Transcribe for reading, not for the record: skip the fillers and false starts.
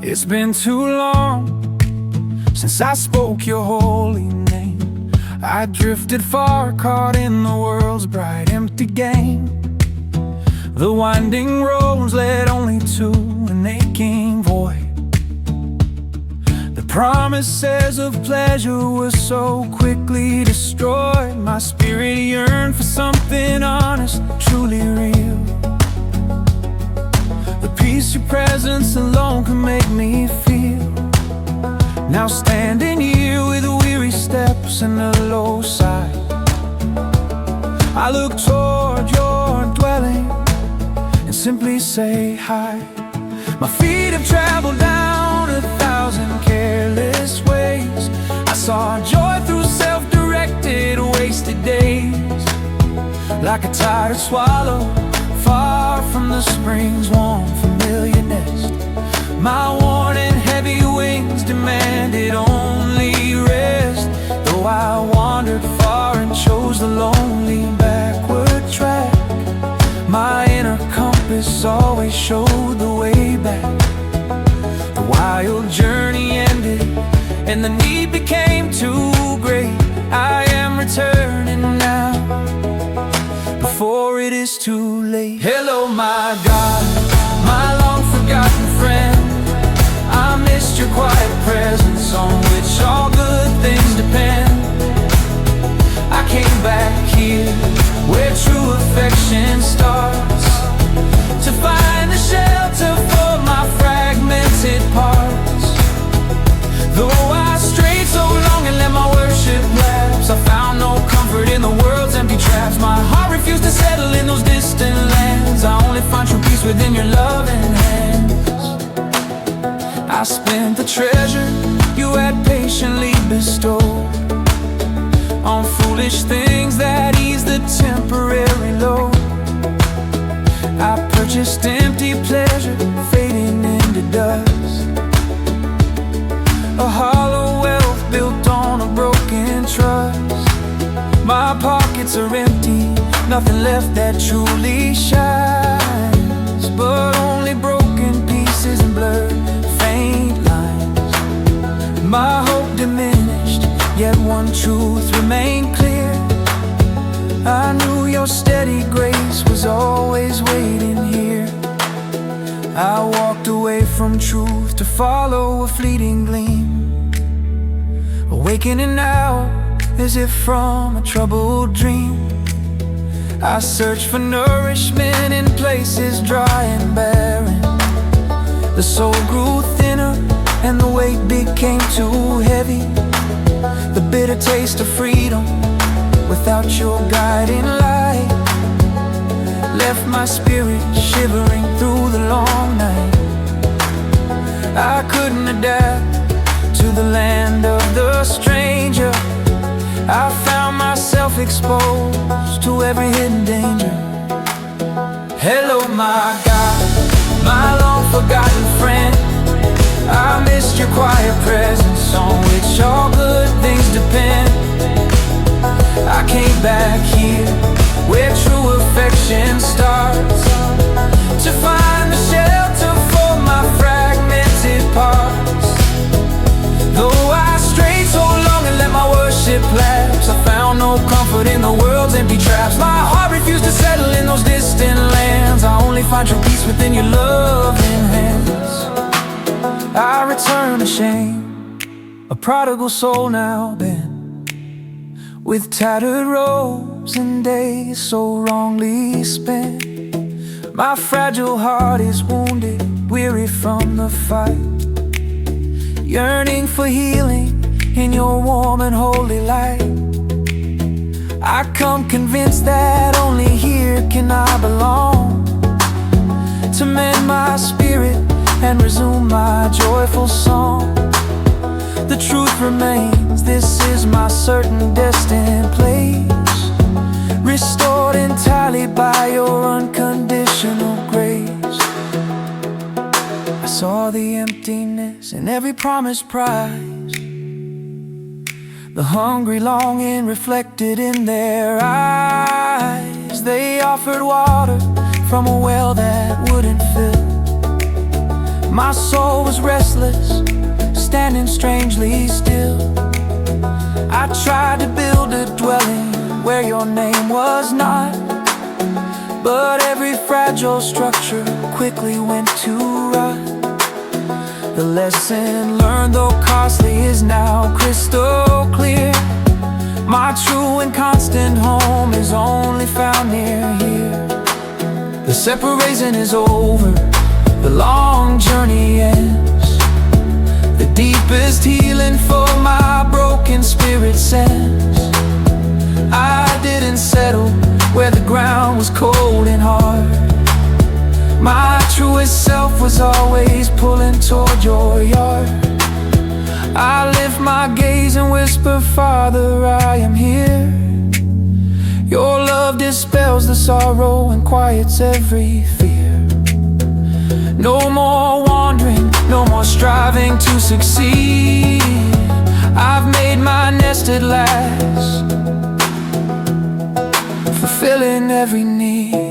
It's been too long since I spoke your holy name. I drifted far, caught in the world's bright empty game. The winding roads led only to an aching void. The promises of pleasure were so quickly destroyed. My spirit yearned for something honest, truly real. The peace your presence alone can make me feel. Now standing here with weary steps and a low sigh, I look toward your dwelling and simply say hi. My feet have traveled down 1,000 careless ways. I saw joy through self-directed wasted days. Like a tired swallow, far from the spring's warm familiar nest, my worn and heavy wings demanded only rest. Though I wandered far and chose the lonely backward track, my inner compass always showed the way back. The wild journey ended and the need became too great. I am returning now before it is too late. Hello my God, my long forgotten friend. I missed your quiet presence on which all good things depend. I came back here where true affection starts, to find the shelter for my fragmented parts. Though I strayed so long and let my worship lapse, I found no comfort in the world's empty traps. My heart refused to settle in those distant lands. I only find true peace within your loving hands. I spent the treasure you had patiently bestowed on foolish things that ease the temporary load. I purchased empty pleasure fading into dust, a hollow wealth built on a broken trust. My pockets are empty, nothing left that truly shines, but only broken pieces and blurred faint lines. My hope diminished, yet one truth remained clear. I knew your steady grace was always waiting here. I walked away from truth to follow a fleeting gleam, awakening now as if from a troubled dream. I searched for nourishment in places dry and barren. The soul grew thinner and the weight became too heavy. The bitter taste of freedom without your guiding light left my spirit shivering through the long night. I couldn't adapt to the land of the stranger. I found myself exposed to every hidden danger. Hello my God, my long forgotten friend. I missed your quiet presence on which all good things depend. I came back here where true affection starts, to find the shelter for my fragmented parts. Though I strayed so long and let my worship lapse, I found no comfort in the world's empty traps. My heart refused to settle in those distant lands. I only find true peace within your loving hands. I return ashamed, a prodigal soul now bent, with tattered robes and days so wrongly spent. My fragile heart is wounded, weary from the fight, yearning for healing in your warm and holy light. I come convinced that only here can I belong, to mend my spirit and resume my joyful song. The truth remains, this is my certain destined place, restored entirely by your unconditional grace. I saw the emptiness in every promised prize, the hungry longing reflected in their eyes. They offered water from a well that wouldn't fill. My soul was restless, standing strangely still. I tried to build a dwelling where your name was not, but every fragile structure quickly went to rot. The lesson learned, though costly, is now crystal clear. My true and constant home is only found near here. The separation is over, the long journey ends. The deepest healing for my broken spirit sends. I didn't settle where the ground was cold and hard. My truest self was always pulling toward your yard. I lift my gaze and whisper, Father, I am here. Your love dispels the sorrow and quiets every fear. No more wandering, no more striving to succeed. I've made my nest at last, fulfilling every need.